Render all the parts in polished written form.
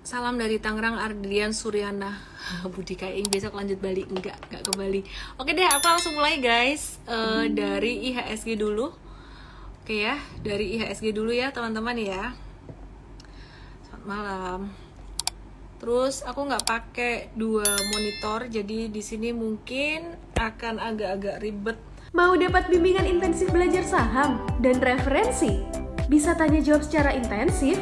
Salam dari Tangerang, Ardian Suryana. Budi kayaknya besok lanjut Bali. Enggak ke Bali. Oke deh, aku langsung mulai guys. Dari IHSG dulu. Oke ya, dari IHSG dulu ya teman-teman ya. Selamat malam. Terus aku nggak pakai 2 monitor, jadi di sini mungkin akan agak-agak ribet. Mau dapat bimbingan intensif belajar saham dan referensi? Bisa tanya jawab secara intensif?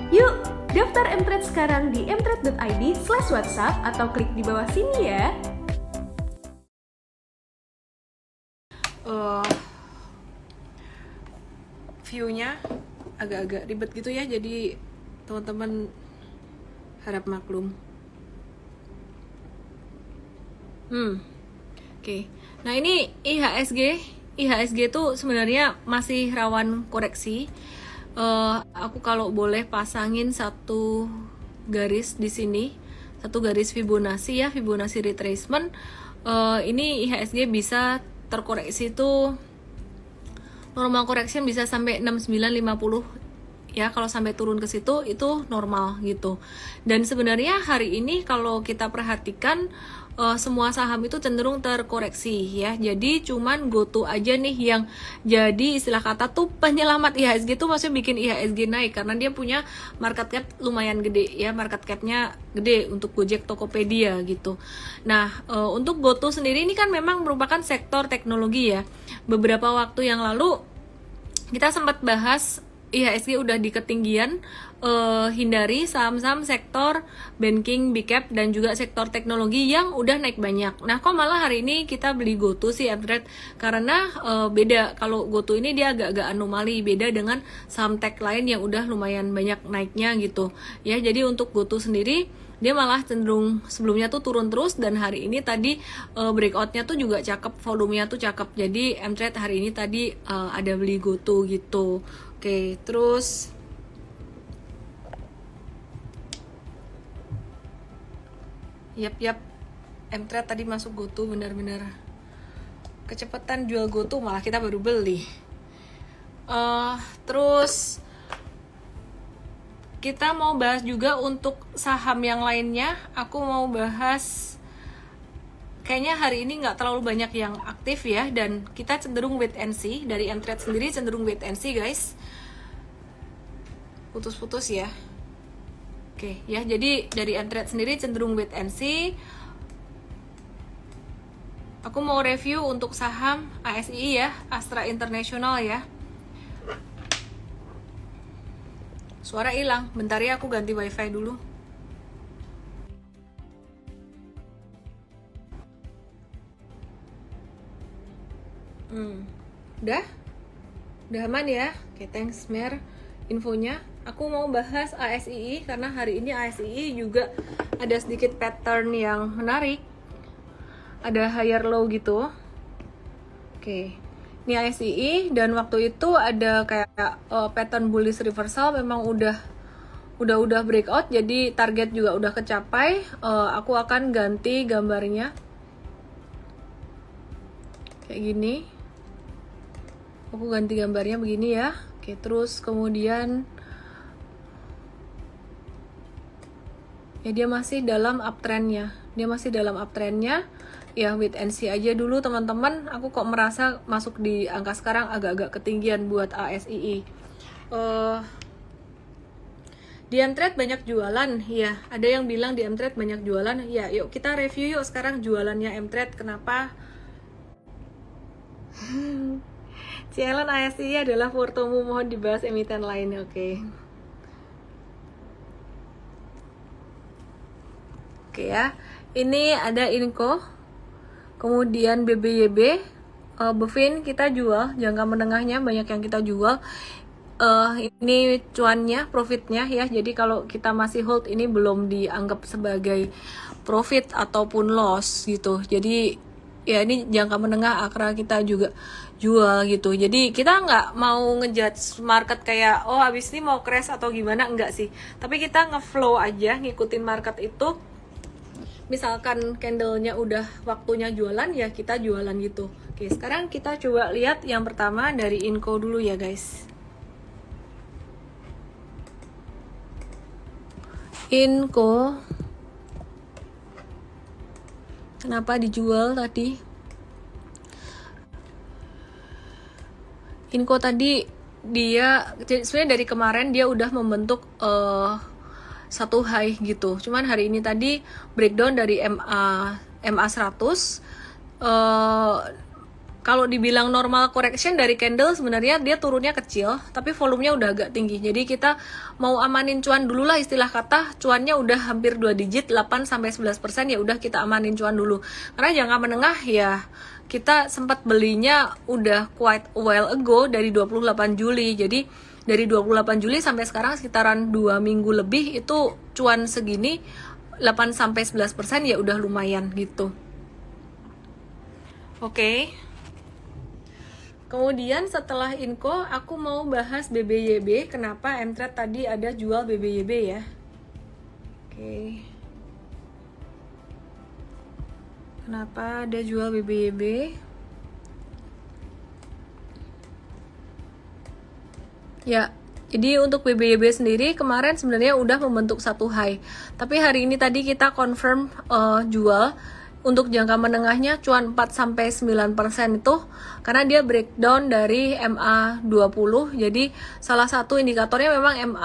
Yuk, daftar Mtrade sekarang di mtrade.id/whatsapp atau klik di bawah sini ya. View-nya agak-agak ribet gitu ya, jadi teman-teman harap maklum. Oke. Nah, ini IHSG tuh sebenarnya masih rawan koreksi. Aku kalau boleh pasangin satu garis di sini, satu garis Fibonacci ya, Fibonacci retracement. Ini IHSG bisa terkoreksi tuh, normal correction bisa sampai 6950 ya. Kalau sampai turun ke situ itu normal gitu. Dan sebenarnya hari ini kalau kita perhatikan semua saham itu cenderung terkoreksi ya. Jadi cuman GoTo aja nih yang jadi istilah kata tuh penyelamat IHSG tuh, maksudnya bikin IHSG naik karena dia punya market cap lumayan gede ya, market capnya gede untuk Gojek, Tokopedia gitu. Nah, untuk GoTo sendiri ini kan memang merupakan sektor teknologi ya. Beberapa waktu yang lalu kita sempat bahas IHSG udah di ketinggian, hindari saham-saham sektor banking, big cap, dan juga sektor teknologi yang udah naik banyak. Nah, kok malah hari ini kita beli GoTo sih Mtrade, karena beda. Kalau GoTo ini dia agak-agak anomali, beda dengan saham tech lain yang udah lumayan banyak naiknya gitu ya. Jadi untuk GoTo sendiri dia malah cenderung sebelumnya tuh turun terus, dan hari ini tadi breakoutnya tuh juga cakep, volumenya tuh cakep. Jadi Mtrade hari ini tadi ada beli GoTo gitu. Oke, terus yap Mtrade tadi masuk GoTo, benar-benar kecepatan jual GoTo, malah kita baru beli. Terus kita mau bahas juga untuk saham yang lainnya. Aku mau bahas, kayaknya hari ini nggak terlalu banyak yang aktif ya, dan kita cenderung wait and see. Dari Mtrade sendiri cenderung wait and see guys. Putus-putus ya. Oke ya, jadi dari Mtrade sendiri cenderung wait and see. Aku mau review untuk saham ASI ya, Astra International ya. Suara hilang, bentar ya, aku ganti wifi dulu. Udah aman ya. Oke, thanks Mer infonya. Aku mau bahas ASII karena hari ini ASII juga ada sedikit pattern yang menarik, ada higher low gitu. Oke, ini ASII, dan waktu itu ada kayak pattern bullish reversal, memang udah breakout, jadi target juga udah kecapai. Aku akan ganti gambarnya kayak gini. Aku ganti gambarnya begini ya. Oke, terus kemudian ya dia masih dalam uptrendnya. Ya, wait and see aja dulu teman-teman. Aku kok merasa masuk di angka sekarang agak-agak ketinggian buat ASII. Di Mtrade banyak jualan ya. Ada yang bilang di Mtrade banyak jualan ya. Yuk kita review yuk sekarang jualannya Mtrade. Kenapa? Cialan ASII adalah portomu, mohon dibahas emiten lainnya. Oke ya. Ini ada Inco, kemudian BBYB, Bevin kita jual, jangka menengahnya banyak yang kita jual. Ini cuannya, profitnya ya. Jadi kalau kita masih hold, ini belum dianggap sebagai profit ataupun loss gitu. Jadi ya ini jangka menengah, akhirnya kita juga jual gitu. Jadi kita nggak mau ngejudge market kayak oh habis ini mau crash atau gimana, enggak sih. Tapi kita ngeflow aja, ngikutin market itu. Misalkan candlenya udah waktunya jualan ya kita jualan gitu. Oke, sekarang kita coba lihat yang pertama dari Inco dulu ya guys. Inco kenapa dijual tadi? Inco tadi dia sebenarnya dari kemarin dia udah membentuk satu high gitu. Cuman hari ini tadi breakdown dari MA 100. Kalau dibilang normal correction dari candle sebenarnya dia turunnya kecil, tapi volumenya udah agak tinggi. Jadi kita mau amanin cuan dulu lah, istilah kata cuannya udah hampir 2 digit, 8-11%, ya udah kita amanin cuan dulu. Karena jangka menengah ya kita sempat belinya udah quite a while ago dari 28 Juli. Jadi dari 28 Juli sampai sekarang sekitaran 2 minggu lebih itu cuan segini 8-11% ya udah lumayan gitu. Oke. Kemudian setelah Inco, aku mau bahas BBYB. Kenapa Mtrade tadi ada jual BBYB ya? Oke. Kenapa ada jual BBYB? Ya, jadi untuk BBYB sendiri kemarin sebenarnya udah membentuk satu high. Tapi hari ini tadi kita confirm jual. Untuk jangka menengahnya cuan 4-9% itu karena dia breakdown dari MA20. Jadi salah satu indikatornya memang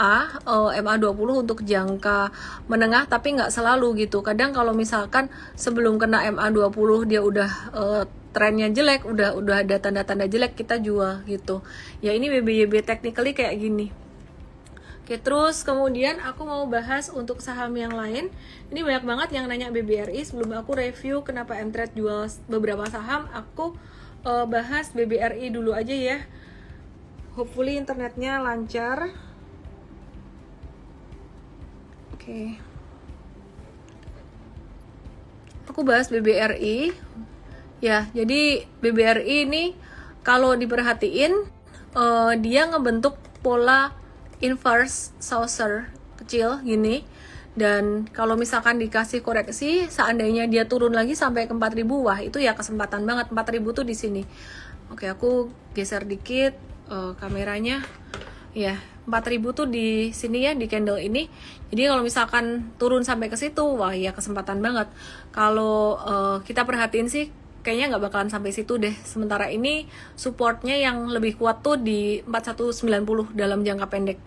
MA20 untuk jangka menengah, tapi nggak selalu gitu. Kadang kalau misalkan sebelum kena MA20 dia udah trennya jelek, udah ada tanda-tanda jelek, kita jual gitu. Ya ini BBYB technically kayak gini. Oke, terus kemudian aku mau bahas untuk saham yang lain. Ini banyak banget yang nanya BBRI. Sebelum aku review kenapa Mtrade jual beberapa saham, aku bahas BBRI dulu aja ya. Hopefully internetnya lancar. Oke. Aku bahas BBRI. Ya, jadi BBRI ini kalau diperhatiin dia ngebentuk pola inverse saucer kecil gini, dan kalau misalkan dikasih koreksi seandainya dia turun lagi sampai ke 4000, wah itu ya kesempatan banget. 4000 tuh di sini. Oke, aku geser dikit kameranya. Ya, 4000 tuh di sini ya, di candle ini. Jadi kalau misalkan turun sampai ke situ, wah ya kesempatan banget. Kalau kita perhatiin sih kayaknya nggak bakalan sampai situ deh. Sementara ini supportnya yang lebih kuat tuh di 4190 dalam jangka pendek.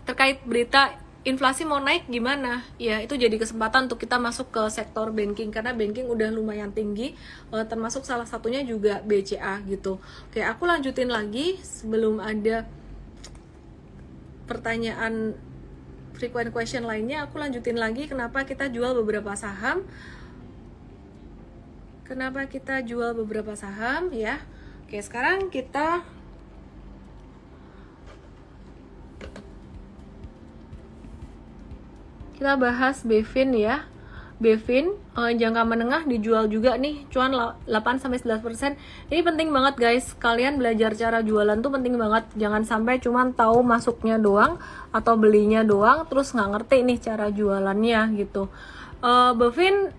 Terkait berita inflasi mau naik gimana? Ya itu jadi kesempatan untuk kita masuk ke sektor banking, karena banking udah lumayan tinggi, termasuk salah satunya juga BCA gitu. Oke, aku lanjutin lagi sebelum ada pertanyaan frequent question lainnya. Aku lanjutin lagi kenapa kita jual beberapa saham. Kenapa kita jual beberapa saham ya? Oke, sekarang kita bahas Bevin ya. Bevin jangka menengah dijual juga nih, cuan 8-11%. Ini penting banget guys, kalian belajar cara jualan tuh penting banget. Jangan sampai cuman tahu masuknya doang atau belinya doang terus nggak ngerti nih cara jualannya gitu. Bevin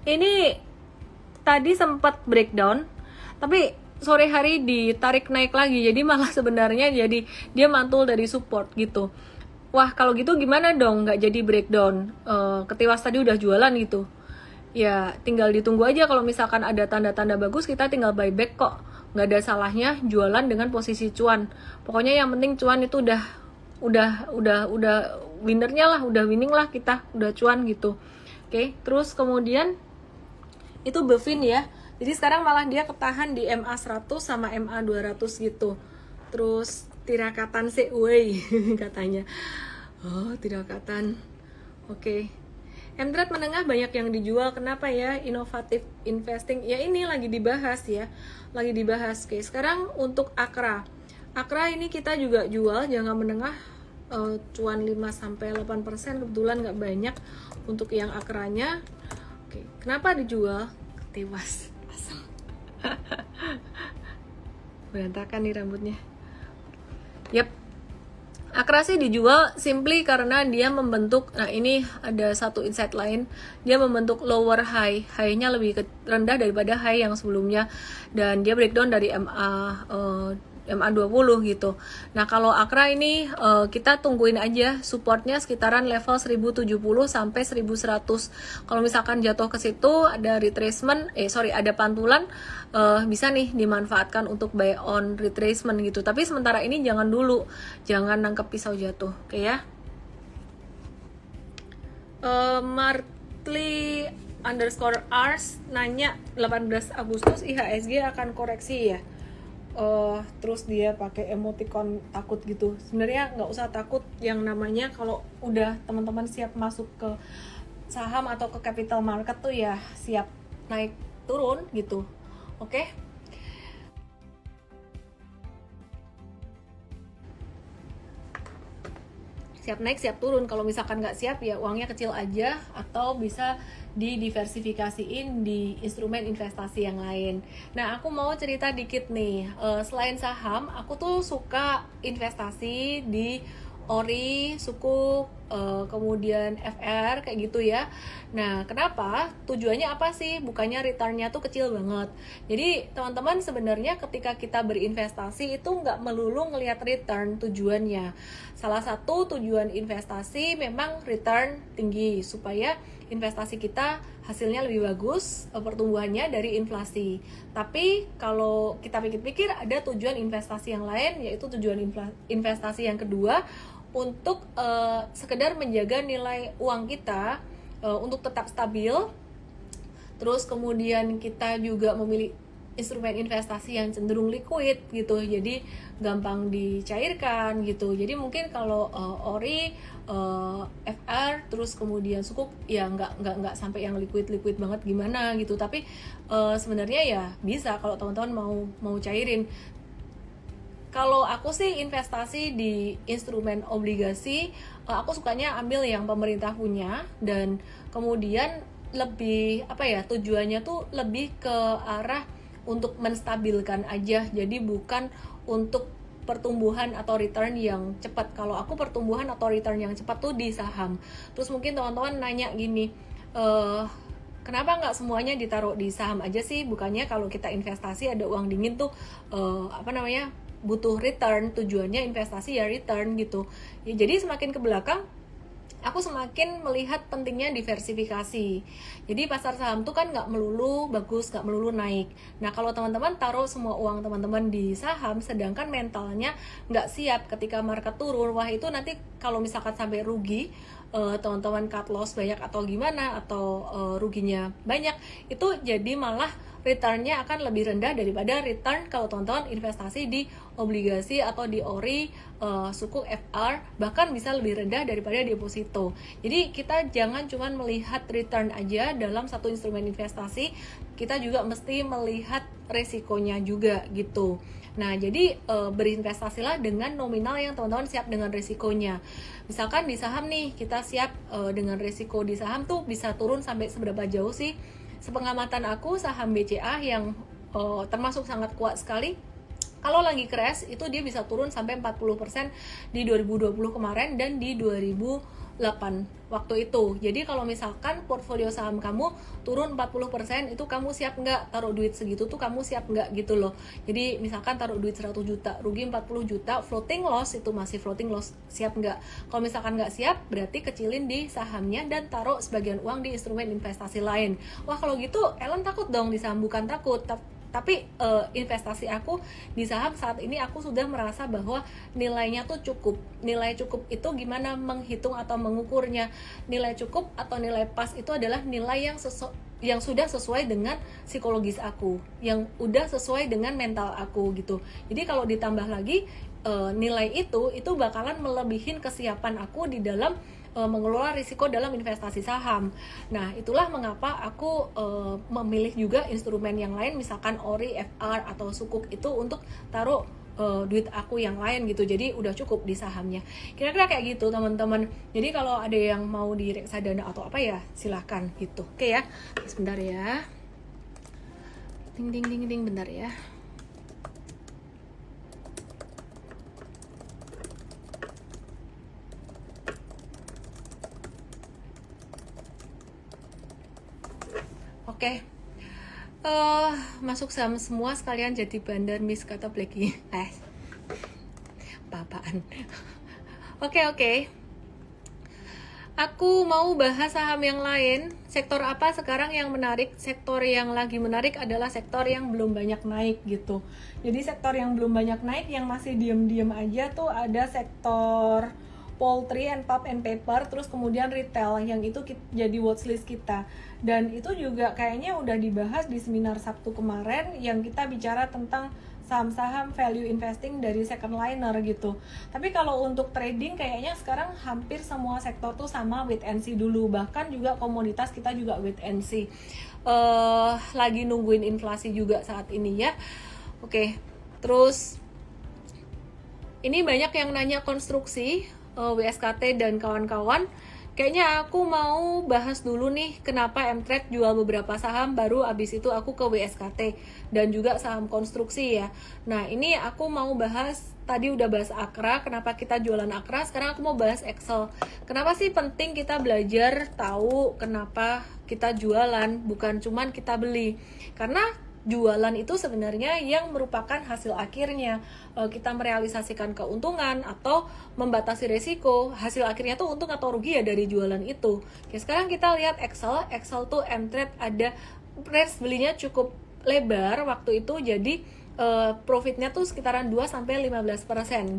ini tadi sempat breakdown, tapi sore hari ditarik naik lagi. Jadi malah sebenarnya jadi dia mantul dari support gitu. Wah, kalau gitu gimana dong nggak jadi breakdown? Ketiwas tadi udah jualan gitu. Ya tinggal ditunggu aja, kalau misalkan ada tanda-tanda bagus kita tinggal buyback kok. Nggak ada salahnya jualan dengan posisi cuan. Pokoknya yang penting cuan itu udah winnernya lah, udah winning lah, kita udah cuan gitu. Oke, terus kemudian itu Bevin ya. Jadi sekarang malah dia ketahan di MA 100 sama MA 200 gitu. Terus tirakatan way katanya. Oh, tirakatan. Oke. Mtrade menengah banyak yang dijual. Kenapa ya? Inovatif investing. Ya ini lagi dibahas ya. Lagi dibahas. Oke, sekarang untuk Akra. Akra ini kita juga jual jangka menengah cuan 5-8%. Kebetulan nggak banyak untuk yang Akranya. Oke, kenapa dijual? Ketiwas. Berantakan nih rambutnya. Yap. Akra sih dijual simply karena dia membentuk, nah ini ada satu insight lain, dia membentuk lower high, high-nya lebih rendah daripada high yang sebelumnya, dan dia breakdown dari MA MA20 gitu. Nah kalau Akra ini kita tungguin aja supportnya sekitaran level 1070 sampai 1100. Kalau misalkan jatuh ke situ ada retracement, ada pantulan, bisa nih dimanfaatkan untuk buy on retracement gitu. Tapi sementara ini jangan dulu, jangan nangkep pisau jatuh, oke ya. Martli underscore Ars nanya 18 Agustus IHSG akan koreksi ya. Terus dia pakai emoticon takut gitu. Sebenarnya nggak usah takut, yang namanya kalau udah teman-teman siap masuk ke saham atau ke capital market tuh ya siap naik turun gitu. Oke? Siap naik siap turun. Kalau misalkan nggak siap ya uangnya kecil aja, atau bisa didiversifikasiin di instrumen investasi yang lain. Nah aku mau cerita dikit nih, selain saham aku tuh suka investasi di ORI, Sukuk, kemudian FR kayak gitu ya. Nah kenapa? Tujuannya apa sih? Bukannya returnnya tuh kecil banget. Jadi teman-teman sebenarnya ketika kita berinvestasi itu nggak melulu ngelihat return tujuannya. Salah satu tujuan investasi memang return tinggi supaya investasi kita hasilnya lebih bagus, pertumbuhannya dari inflasi. Tapi kalau kita pikir-pikir ada tujuan investasi yang lain, yaitu tujuan investasi yang kedua untuk sekedar menjaga nilai uang kita untuk tetap stabil. Terus kemudian kita juga memilih instrumen investasi yang cenderung liquid gitu, jadi gampang dicairkan gitu. Jadi mungkin kalau ORI, FR, terus kemudian Sukuk ya nggak sampai yang liquid banget gimana gitu. Tapi sebenarnya ya bisa kalau teman-teman mau cairin. Kalau aku sih investasi di instrumen obligasi, aku sukanya ambil yang pemerintah punya, dan kemudian lebih tujuannya tuh lebih ke arah untuk menstabilkan aja, jadi bukan untuk pertumbuhan atau return yang cepat. Kalau aku pertumbuhan atau return yang cepat tuh di saham. Terus mungkin teman-teman nanya gini, kenapa nggak semuanya ditaruh di saham aja sih? Bukannya kalau kita investasi ada uang dingin tuh butuh return, tujuannya investasi ya return gitu ya. Jadi semakin ke belakang aku semakin melihat pentingnya diversifikasi. Jadi pasar saham tuh kan nggak melulu bagus, nggak melulu naik. Nah kalau teman-teman taruh semua uang teman-teman di saham, sedangkan mentalnya nggak siap ketika market turun, wah itu nanti kalau misalkan sampai rugi, teman-teman cut loss banyak atau gimana, atau ruginya banyak, itu jadi malah returnnya akan lebih rendah daripada return kalau teman-teman investasi di obligasi atau di ORI, Sukuk, FR, bahkan bisa lebih rendah daripada deposito. Jadi kita jangan cuma melihat return aja dalam satu instrumen investasi, kita juga mesti melihat resikonya juga gitu. Nah jadi berinvestasilah dengan nominal yang teman-teman siap dengan resikonya. Misalkan di saham nih, kita siap dengan resiko di saham tuh bisa turun sampai seberapa jauh sih? Sepengamatan aku, saham BCA yang termasuk sangat kuat sekali, kalau lagi crash itu dia bisa turun sampai 40% di 2020 kemarin dan di 2008 waktu itu. Jadi kalau misalkan portfolio saham kamu turun 40%, itu kamu siap nggak taruh duit segitu tuh, kamu siap nggak gitu loh. Jadi misalkan taruh duit 100 juta, rugi 40 juta, floating loss, itu masih floating loss, siap nggak? Kalau misalkan nggak siap, berarti kecilin di sahamnya dan taruh sebagian uang di instrumen investasi lain. Wah kalau gitu Ellen takut dong di saham. Bukan takut, tapi investasi aku di saham saat ini aku sudah merasa bahwa nilainya tuh cukup. Nilai cukup itu gimana menghitung atau mengukurnya? Nilai cukup atau nilai pas itu adalah nilai yang sudah sesuai dengan psikologis aku, yang udah sesuai dengan mental aku gitu. Jadi kalau ditambah lagi nilai itu bakalan melebihin kesiapan aku di dalam mengelola risiko dalam investasi saham. Nah, itulah mengapa aku memilih juga instrumen yang lain, misalkan ORI, FR, atau Sukuk itu untuk taruh duit aku yang lain gitu. Jadi udah cukup di sahamnya. Kira-kira kayak gitu teman-teman. Jadi kalau ada yang mau di reksadana atau apa ya silahkan gitu. Oke ya, sebentar ya. Ding ding ding ding, bentar ya. Oke, masuk saham semua sekalian jadi bandar, Miss, kata Blacky. Apaan? Oke. Aku mau bahas saham yang lain. Sektor apa sekarang yang menarik? Sektor yang lagi menarik adalah sektor yang belum banyak naik gitu. Jadi sektor yang belum banyak naik, yang masih diem-diem aja tuh ada sektor poultry and pulp and paper, terus kemudian retail, yang itu jadi watchlist kita. Dan itu juga kayaknya udah dibahas di seminar Sabtu kemarin yang kita bicara tentang saham-saham value investing dari second liner gitu. Tapi kalau untuk trading kayaknya sekarang hampir semua sektor tuh sama wait and see dulu. Bahkan juga komoditas kita juga wait and see. Lagi nungguin inflasi juga saat ini ya. Oke. Terus ini banyak yang nanya konstruksi, WSKT dan kawan-kawan. Kayaknya aku mau bahas dulu nih kenapa Mtrade jual beberapa saham, baru abis itu aku ke WSKT dan juga saham konstruksi ya. Nah ini aku mau bahas, tadi udah bahas Akra, kenapa kita jualan Akra, sekarang aku mau bahas Excel. Kenapa sih penting kita belajar tahu kenapa kita jualan, bukan cuman kita beli. Karena jualan itu sebenarnya yang merupakan hasil akhirnya, kita merealisasikan keuntungan atau membatasi resiko. Hasil akhirnya tuh untung atau rugi ya dari jualan itu. Oke, sekarang kita lihat Excel tuh Mtrade ada range belinya cukup lebar waktu itu, jadi profitnya tuh sekitaran 2-15%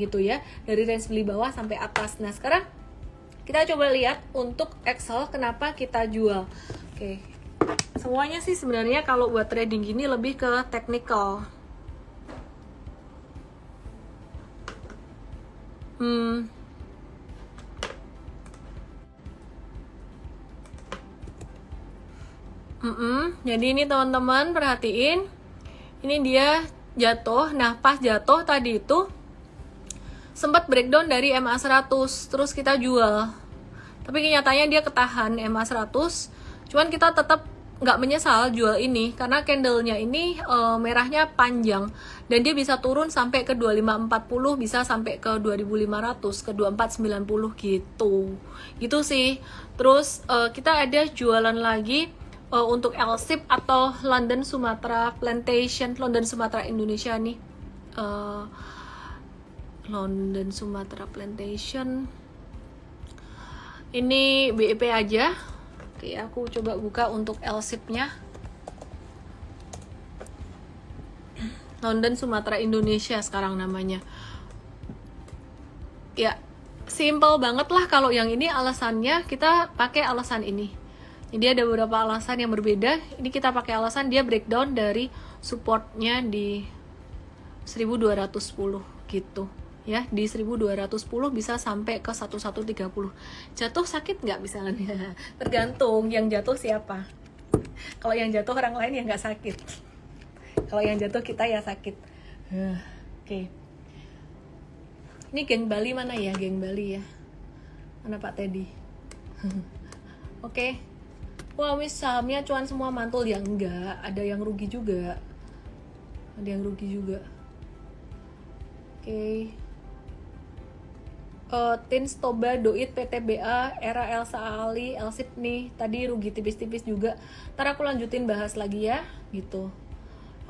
gitu ya, dari range beli bawah sampai atas. Nah sekarang kita coba lihat untuk Excel kenapa kita jual. Oke, semuanya sih sebenarnya kalau buat trading gini lebih ke technical. Jadi ini teman-teman perhatiin, ini dia jatuh. Nah pas jatuh tadi itu sempat breakdown dari MA 100, terus kita jual. Tapi kenyataannya dia ketahan MA 100, cuman kita tetap nggak menyesal jual ini karena candlenya ini merahnya panjang dan dia bisa turun sampai ke 2540, bisa sampai ke 2500, ke 2490 gitu sih. Terus kita ada jualan lagi untuk LSIP atau London Sumatra Plantation, London Sumatra Indonesia nih, London Sumatra Plantation ini BEP aja. Oke, aku coba buka untuk LSIP-nya. London Sumatra Indonesia sekarang namanya. Ya, simple banget lah kalau yang ini alasannya kita pakai alasan ini. Jadi ada beberapa alasan yang berbeda. Ini kita pakai alasan dia breakdown dari supportnya di 1210 gitu. Ya, di 1210 bisa sampai ke 1130. Jatuh sakit nggak misalnya? Tergantung yang jatuh siapa. Kalau yang jatuh orang lain ya nggak sakit. Kalau yang jatuh kita ya sakit. Oke. Ini geng Bali mana ya? Geng Bali ya. Mana Pak Teddy? Oke. Wah, wis sahamnya cuan semua mantul ya? Enggak, ada yang rugi juga. Ada yang rugi juga. Oke. Tins, Toba, Doit, PTBA, Era, Elsa Ali, Elsip nih tadi rugi tipis-tipis juga. Ntar aku lanjutin bahas lagi ya gitu.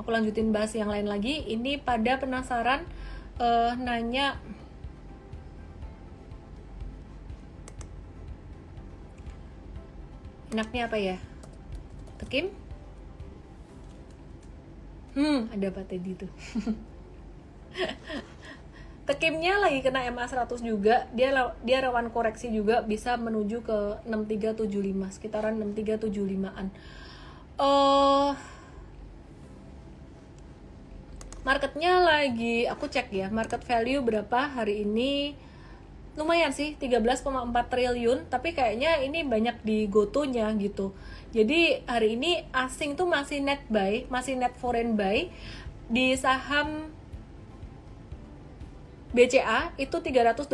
Aku lanjutin bahas yang lain lagi. Ini pada penasaran nanya enaknya apa ya? Tekim? Ada Pak Teddy tuh. Tekimnya lagi kena MA 100 juga, dia rawan koreksi juga, bisa menuju ke 6375, sekitaran 6375-an. Marketnya lagi, aku cek ya, market value berapa hari ini, lumayan sih, 13,4 triliun, tapi kayaknya ini banyak di GoTo-nya gitu. Jadi hari ini asing tuh masih net buy, masih net foreign buy, di saham BCA itu 321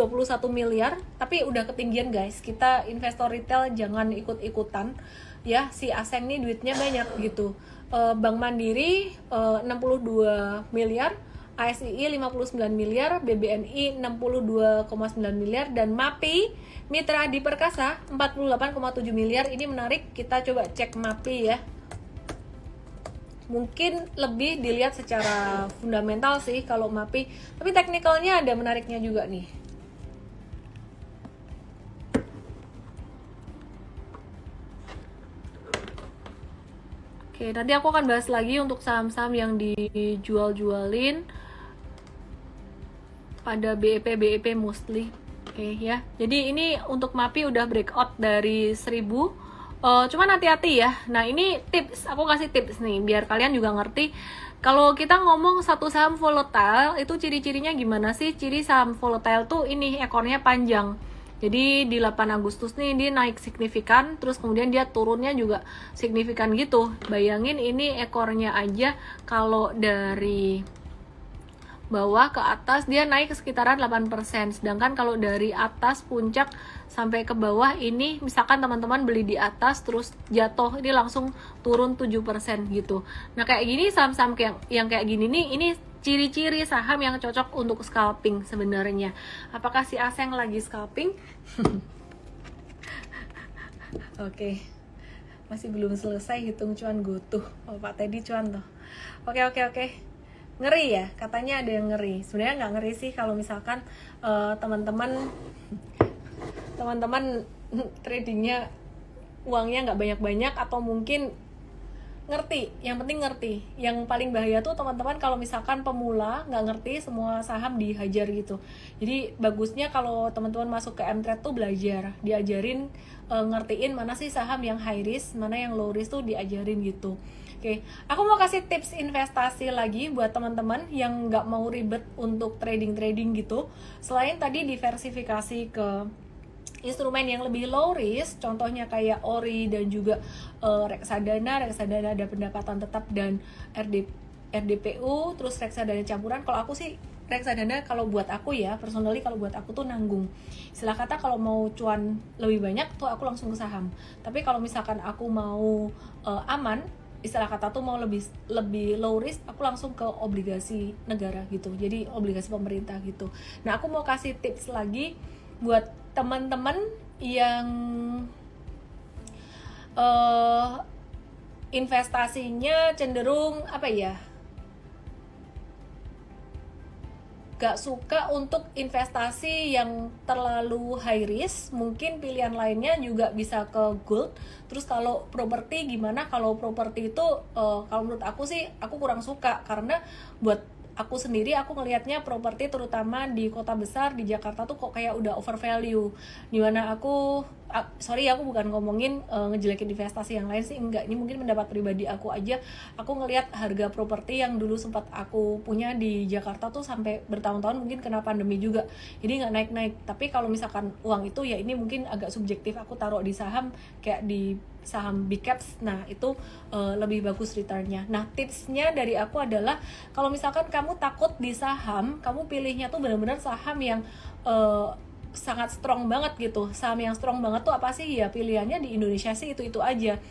miliar, tapi udah ketinggian guys. Kita investor retail jangan ikut-ikutan ya, si Aseng nih duitnya banyak gitu. Bank Mandiri 62 miliar, ASII 59 miliar, BBNI 62,9 miliar, dan MAPI Mitra Adi Perkasa 48,7 miliar. Ini menarik, kita coba cek MAPI ya. mungkin lebih dilihat secara fundamental sih kalau MAPI, tapi teknikalnya ada menariknya juga nih. Oke, nanti aku akan bahas lagi untuk saham-saham yang dijual-jualin pada BEP mostly. Oke ya. Jadi ini untuk MAPI udah breakout dari 1000. Cuman hati-hati ya. Nah, ini tips, aku kasih tips nih biar kalian juga ngerti. Kalau kita ngomong satu saham volatile, itu ciri-cirinya gimana sih? Ciri saham volatile tuh ini ekornya panjang. Jadi di 8 Agustus nih dia naik signifikan, terus kemudian dia turunnya juga signifikan gitu. Bayangin ini ekornya aja kalau dari bawah ke atas dia naik sekitaran 8%, sedangkan kalau dari atas puncak sampai ke bawah ini misalkan teman-teman beli di atas terus jatuh, ini langsung turun 7% gitu. Nah, kayak gini saham-saham yang kayak gini nih, ini ciri-ciri saham yang cocok untuk scalping sebenarnya. Apakah si Aseng lagi scalping? Oke. Masih belum selesai hitung cuan gotuh. Oh, Pak Teddy cuan tuh. Oke. Ngeri ya, katanya ada yang ngeri. Sebenarnya nggak ngeri sih kalau misalkan teman-teman tradingnya uangnya nggak banyak-banyak atau mungkin ngerti. Yang penting ngerti. Yang paling bahaya tuh teman-teman kalau misalkan pemula nggak ngerti semua saham dihajar gitu. Jadi bagusnya kalau teman-teman masuk ke mTrade tuh belajar, diajarin, ngertiin mana sih saham yang high risk, mana yang low risk tuh diajarin gitu. Oke, aku mau kasih tips investasi lagi buat teman-teman yang nggak mau ribet untuk trading gitu. Selain tadi diversifikasi ke instrumen yang lebih low risk, contohnya kayak ORI dan juga reksadana ada pendapatan tetap dan RDPU, terus reksadana campuran. Kalau aku sih reksadana, kalau buat aku ya, personally kalau buat aku tuh nanggung. Istilah kata kalau mau cuan lebih banyak tuh aku langsung ke saham. Tapi kalau misalkan aku mau aman, istilah kata tuh mau lebih low risk, aku langsung ke obligasi negara gitu. Jadi obligasi pemerintah gitu. Nah, aku mau kasih tips lagi buat teman-teman yang investasinya cenderung gak suka untuk investasi yang terlalu high risk. Mungkin pilihan lainnya juga bisa ke gold. Terus kalau properti gimana? Kalau properti itu kalau menurut aku sih aku kurang suka, karena buat aku sendiri aku ngelihatnya properti terutama di kota besar di Jakarta tuh kok kayak udah overvalue. Dimana aku bukan ngomongin ngejelekin investasi yang lain sih, enggak, ini mungkin pendapat pribadi aku aja. Aku ngelihat harga properti yang dulu sempat aku punya di Jakarta tuh sampai bertahun-tahun, mungkin kena pandemi juga, jadi nggak naik-naik. Tapi kalau misalkan uang itu ya ini mungkin agak subjektif, aku taruh di saham kayak di saham big caps, nah itu lebih bagus returnnya. Nah, tipsnya dari aku adalah kalau misalkan kamu takut di saham, kamu pilihnya tuh benar-benar saham yang sangat strong banget gitu. Saham yang strong banget tuh apa sih? Ya pilihannya di Indonesia sih itu aja.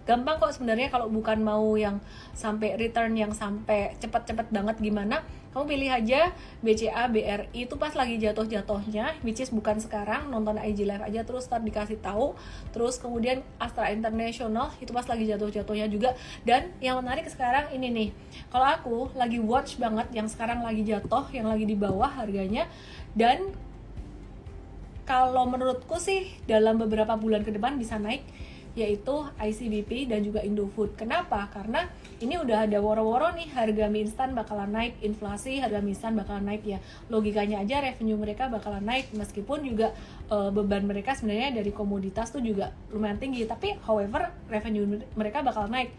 Gampang kok sebenarnya, kalau bukan mau yang sampai return yang sampai cepet-cepet banget gimana, kamu pilih aja BCA, BRI itu pas lagi jatuh-jatuhnya, which is bukan sekarang, nonton IG Live aja terus ntar dikasih tahu. Terus kemudian Astra International itu pas lagi jatuh-jatuhnya juga. Dan yang menarik sekarang ini nih, kalau aku lagi watch banget yang sekarang lagi jatuh, yang lagi di bawah harganya, dan kalau menurutku sih dalam beberapa bulan ke depan bisa naik, yaitu ICBP dan juga Indofood. Kenapa? Karena ini udah ada woro-woro nih, harga mie instan bakalan naik, inflasi harga mie instan bakalan naik ya. Logikanya aja revenue mereka bakalan naik, meskipun juga beban mereka sebenarnya dari komoditas tuh juga lumayan tinggi, tapi however revenue mereka bakalan naik.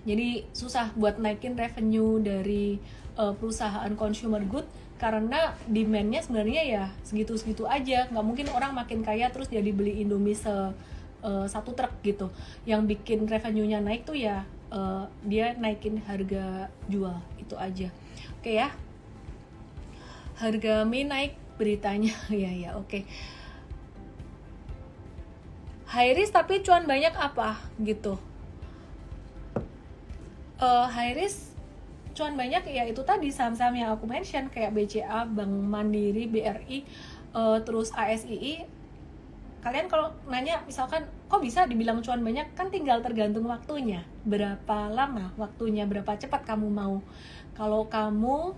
Jadi susah buat naikin revenue dari perusahaan consumer good, karena demand-nya sebenarnya ya segitu-segitu aja. Nggak mungkin orang makin kaya terus jadi beli Indomie satu truk gitu. Yang bikin revenue-nya naik tuh ya dia naikin harga jual, itu aja. Oke ya, harga mie naik beritanya. ya oke. High risk tapi cuan banyak apa gitu. High risk cuan banyak ya itu tadi saham-saham yang aku mention kayak BCA, Bank Mandiri, BRI, terus ASII, kalian kalau nanya misalkan kok bisa dibilang cuan banyak, kan tinggal tergantung waktunya, berapa lama waktunya, berapa cepat kamu mau. Kalau kamu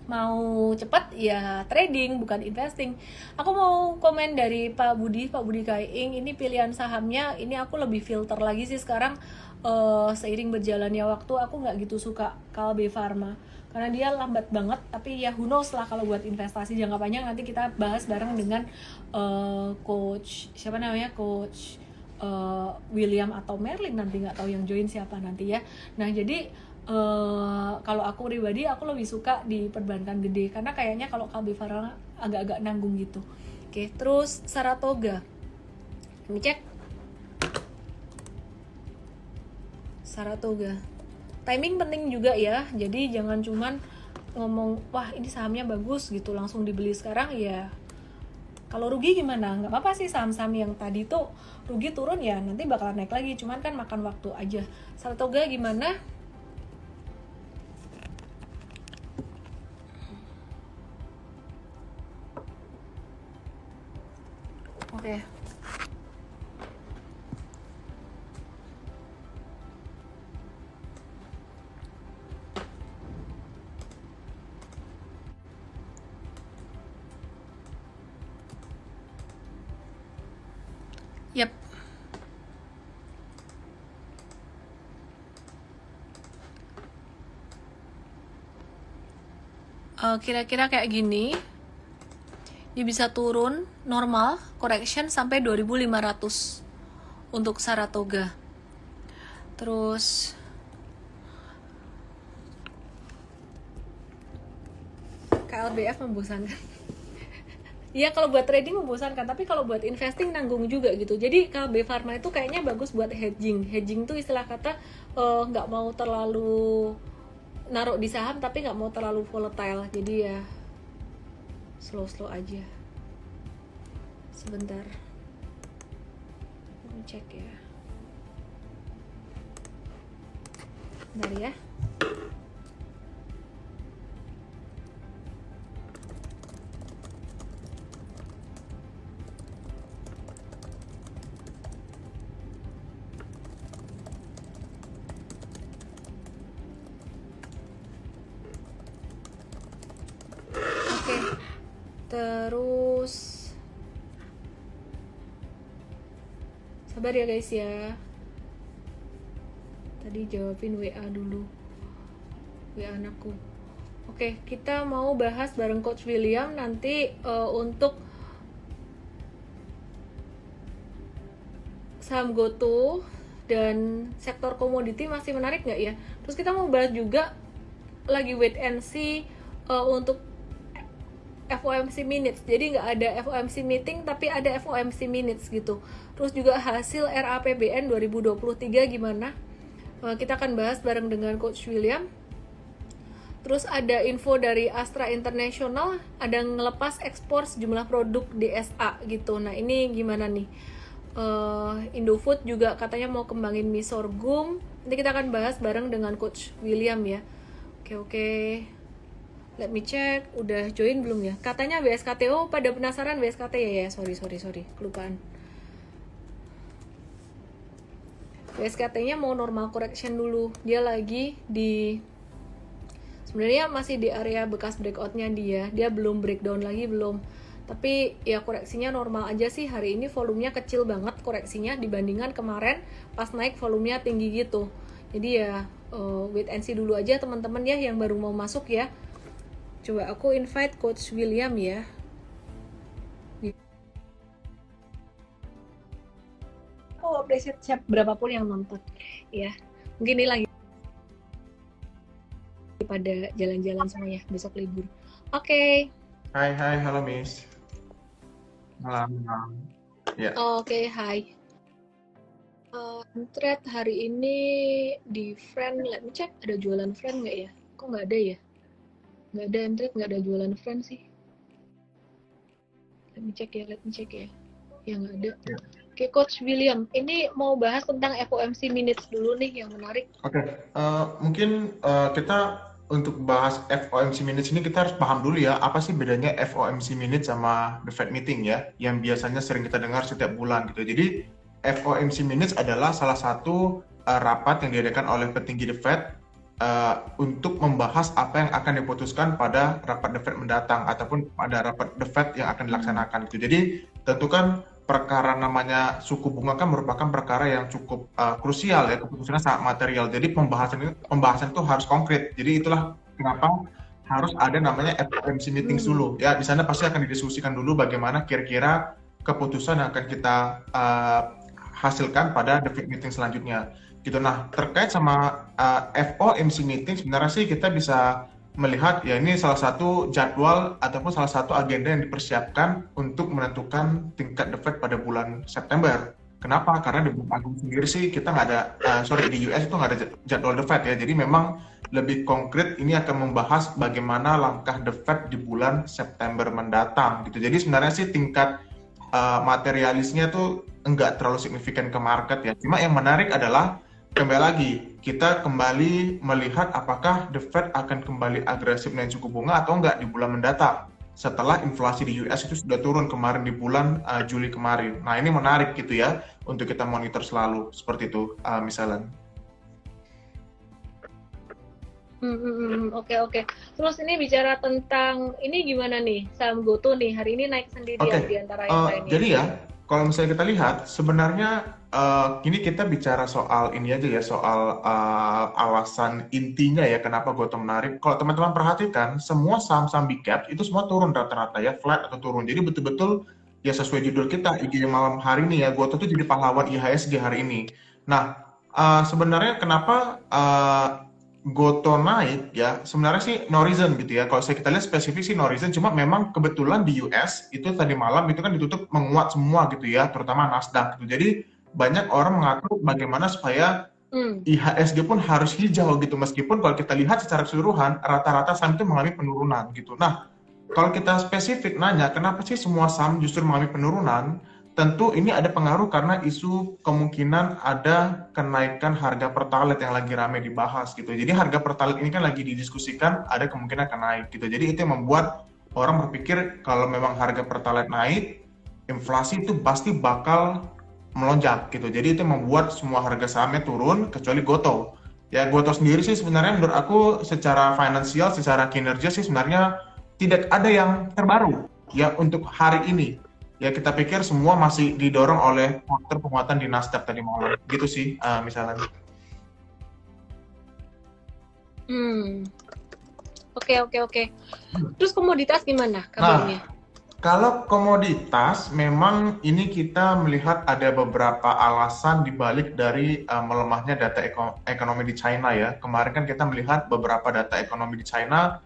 mau cepat ya trading bukan investing. Aku mau komen dari Pak Budi Kaing, ini pilihan sahamnya ini aku lebih filter lagi sih sekarang. Seiring berjalannya waktu aku nggak gitu suka Kalbe Pharma karena dia lambat banget, tapi ya who knows lah kalau buat investasi jangka panjang. Nanti kita bahas bareng dengan coach siapa namanya, coach William atau Merlin, nanti nggak tahu yang join siapa nanti ya. Nah jadi kalau aku pribadi aku lebih suka di perbankan gede karena kayaknya kalau Kalbe Pharma agak-agak nanggung gitu. Oke, terus Saratoga, ini cek Saratoga. Timing penting juga ya, jadi jangan cuman ngomong wah ini sahamnya bagus gitu langsung dibeli sekarang ya. Kalau rugi gimana? Nggak apa-apa sih, saham-saham yang tadi tuh rugi turun ya nanti bakalan naik lagi, cuman kan makan waktu aja. Saratoga gimana? Oke. Yap. Kira-kira kayak gini. Dia bisa turun normal, correction sampai 2500 untuk Saratoga. Terus KLBF membosankan. Iya kalau buat trading membosankan, tapi kalau buat investing nanggung juga gitu. Jadi KLB Pharma itu kayaknya bagus buat hedging. Hedging tuh istilah kata nggak mau terlalu naruh di saham tapi nggak mau terlalu volatile. Jadi ya slow aja. Sebentar, aku cek ya. Bentar ya. Oke, terus sabar ya guys ya. Tadi jawabin WA dulu, WA anakku. Oke, kita mau bahas bareng Coach William nanti untuk saham GoTo dan sektor komoditi masih menarik nggak ya? Terus kita mau bahas juga lagi wait and see untuk FOMC minutes. Jadi nggak ada FOMC meeting tapi ada FOMC minutes gitu. Terus juga hasil RAPBN 2023 gimana? Kita akan bahas bareng dengan Coach William. Terus ada info dari Astra International, ada ngelepas ekspor sejumlah produk DSA gitu. Nah ini gimana nih? Indofood juga katanya mau kembangin mie sorghum. Nanti kita akan bahas bareng dengan Coach William ya. Oke. Let me check, udah join belum ya? Katanya BSKTO, pada penasaran BSKT ya? Sorry, kelupaan. BSKT-nya mau normal correction dulu. Dia lagi di, sebenarnya masih di area bekas breakout-nya dia belum breakdown lagi, belum. Tapi ya koreksinya normal aja sih. Hari ini volumenya kecil banget koreksinya dibandingkan kemarin pas naik volumenya tinggi gitu. Jadi ya wait and see dulu aja teman-teman ya yang baru mau masuk ya. Coba aku invite Coach William ya. Aku appreciate siap berapapun yang nonton ya. Mungkin ini lagi pada jalan-jalan semuanya, besok libur. Oke. Hai, halo Miss. Malam. Ya. Oke, hai. Thread hari ini di friend, let me check, ada jualan friend nggak ya? Kok nggak ada ya? Nggak ada thread, nggak ada jualan friend sih. Let me check ya. Ya nggak ada. Ya. Oke, Coach William, ini mau bahas tentang FOMC minutes dulu nih yang menarik. Oke, mungkin kita untuk bahas FOMC minutes ini kita harus paham dulu ya, apa sih bedanya FOMC minutes sama the Fed meeting ya, yang biasanya sering kita dengar setiap bulan gitu. Jadi FOMC minutes adalah salah satu rapat yang diadakan oleh petinggi the Fed untuk membahas apa yang akan diputuskan pada rapat the Fed mendatang ataupun pada rapat the Fed yang akan dilaksanakan gitu. Jadi tentu kan perkara namanya suku bunga kan merupakan perkara yang cukup krusial ya, keputusannya sangat material. Jadi pembahasan itu harus konkret. Jadi itulah kenapa harus ada namanya FOMC meetings dulu. Ya di sana pasti akan didiskusikan dulu bagaimana kira-kira keputusan yang akan kita hasilkan pada the Fed meeting selanjutnya. Gitu. Nah, terkait sama FOMC meeting sebenarnya sih kita bisa melihat ya ini salah satu jadwal ataupun salah satu agenda yang dipersiapkan untuk menentukan tingkat the Fed pada bulan September. Kenapa? Karena di Bukit Agung sendiri sih kita nggak ada, di US itu nggak ada jadwal the Fed ya. Jadi memang lebih konkret ini akan membahas bagaimana langkah the Fed di bulan September mendatang gitu. Jadi sebenarnya sih tingkat materialisnya tuh enggak terlalu signifikan ke market ya. Cuma yang menarik adalah kembali lagi, kita kembali melihat apakah the Fed akan kembali agresif naik suku bunga atau enggak di bulan mendatang. Setelah inflasi di US itu sudah turun kemarin di bulan Juli kemarin. Nah ini menarik gitu ya, untuk kita monitor selalu. Seperti itu, misalnya. Oke. Terus ini bicara tentang, ini gimana nih, saham GoTo nih, hari ini naik sendirian di antara yang lainnya. Jadi ya, kalau misalnya kita lihat, sebenarnya ini kita bicara soal ini aja ya, soal alasan intinya ya kenapa GoTo menarik. Kalau teman-teman perhatikan, semua saham-saham big cap itu semua turun rata-rata ya, flat atau turun. Jadi betul-betul ya sesuai judul kita, IG malam hari ini ya, GoTo itu jadi pahlawan IHSG hari ini. Nah, sebenarnya kenapa GoTo naik ya, sebenarnya sih no reason gitu ya. Kalau kita lihat spesifik sih no reason, cuma memang kebetulan di US itu tadi malam itu kan ditutup menguat semua gitu ya, terutama Nasdaq gitu. Jadi banyak orang mengatur bagaimana supaya IHSG pun harus hijau gitu, meskipun kalau kita lihat secara keseluruhan rata-rata saham itu mengalami penurunan gitu. Nah, kalau kita spesifik nanya kenapa sih semua saham justru mengalami penurunan, tentu ini ada pengaruh karena isu kemungkinan ada kenaikan harga Pertalite yang lagi ramai dibahas gitu. Jadi harga Pertalite ini kan lagi didiskusikan ada kemungkinan akan naik gitu. Jadi itu yang membuat orang berpikir kalau memang harga Pertalite naik, inflasi itu pasti bakal melonjak gitu. Jadi itu yang membuat semua harga sahamnya turun kecuali GoTo. Ya GoTo sendiri sih sebenarnya menurut aku secara finansial, secara kinerja sih sebenarnya tidak ada yang terbaru ya untuk hari ini. Ya kita pikir semua masih didorong oleh faktor penguatan di Nasdaq tadi malam. Gitu sih misalnya. Oke. Terus komoditas gimana kabarnya? Nah, kalau komoditas memang ini kita melihat ada beberapa alasan dibalik dari melemahnya data ekonomi di China ya. Kemarin kan kita melihat beberapa data ekonomi di China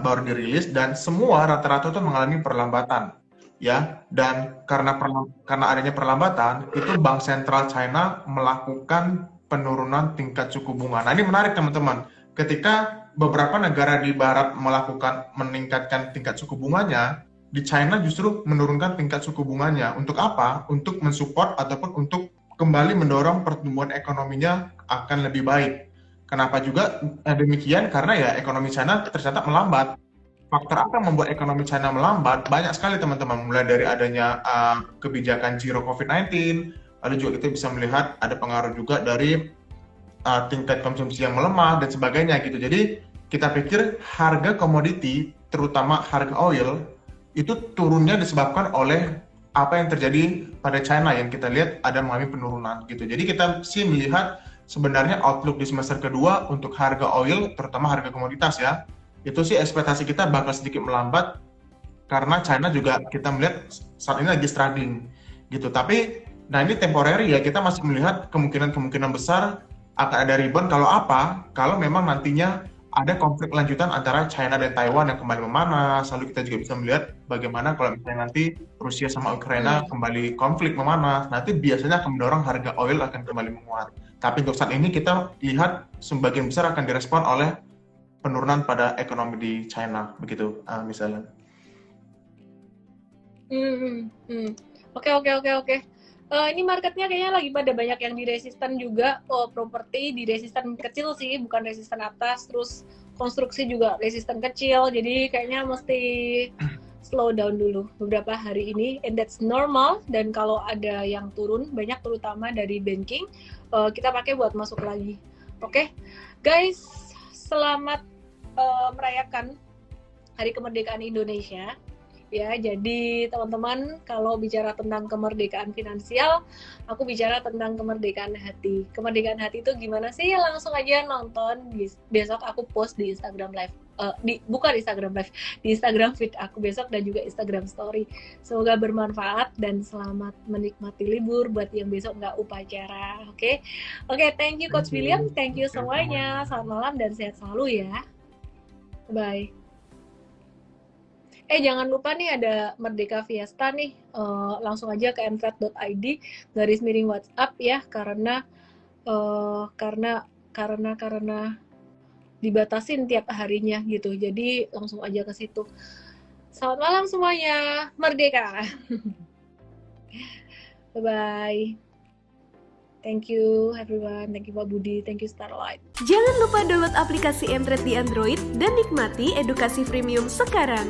baru dirilis dan semua rata-rata itu mengalami perlambatan. Ya, dan karena adanya perlambatan, itu Bank Sentral China melakukan penurunan tingkat suku bunga. Nah, ini menarik teman-teman. Ketika beberapa negara di barat meningkatkan tingkat suku bunganya, di China justru menurunkan tingkat suku bunganya. Untuk apa? Untuk mensupport ataupun untuk kembali mendorong pertumbuhan ekonominya akan lebih baik. Kenapa juga demikian? Karena ya ekonomi China tercatat melambat. Faktor apa yang membuat ekonomi China melambat? Banyak sekali teman-teman, mulai dari adanya kebijakan zero COVID-19, lalu juga kita bisa melihat ada pengaruh juga dari tingkat konsumsi yang melemah dan sebagainya gitu. Jadi kita pikir harga komoditi, terutama harga oil, itu turunnya disebabkan oleh apa yang terjadi pada China yang kita lihat ada mengalami penurunan gitu. Jadi kita sih melihat sebenarnya outlook di semester kedua untuk harga oil, terutama harga komoditas ya, itu sih ekspektasi kita bakal sedikit melambat karena China juga kita melihat saat ini lagi struggling gitu. Tapi nah ini temporary ya, kita masih melihat kemungkinan besar akan ada rebound kalau memang nantinya ada konflik lanjutan antara China dan Taiwan yang kembali memanas. Lalu kita juga bisa melihat bagaimana kalau misalnya nanti Rusia sama Ukraina kembali konflik memanas, nanti biasanya akan mendorong harga oil akan kembali menguat. Tapi untuk saat ini kita lihat sebagian besar akan direspon oleh penurunan pada ekonomi di China, begitu misalnya. Oke. Ini marketnya kayaknya lagi pada banyak yang di resisten juga. Properti di resisten kecil sih, bukan resisten atas. Terus konstruksi juga resisten kecil. Jadi kayaknya mesti slow down dulu beberapa hari ini, and that's normal. Dan kalau ada yang turun banyak, terutama dari banking, kita pakai buat masuk lagi. Oke, guys, selamat merayakan Hari Kemerdekaan Indonesia. Ya, jadi teman-teman, kalau bicara tentang kemerdekaan finansial, aku bicara tentang kemerdekaan hati. Kemerdekaan hati itu gimana sih? Langsung aja nonton. Besok aku post di Instagram Live. Bukan Instagram Live, di Instagram feed aku besok dan juga Instagram Story. Semoga bermanfaat dan selamat menikmati libur buat yang besok nggak upacara. Oke, thank you Coach William, thank you semuanya. Selamat malam dan sehat selalu ya. Bye. Jangan lupa nih ada Merdeka Fiesta nih, langsung aja ke mtret.id /WhatsApp ya, karena dibatasin tiap harinya gitu, jadi langsung aja ke situ. Selamat malam semuanya, merdeka. Bye bye. Thank you everyone, thank you Pak Budi, thank you Starlight. Jangan lupa download aplikasi Mtret di Android dan nikmati edukasi premium sekarang.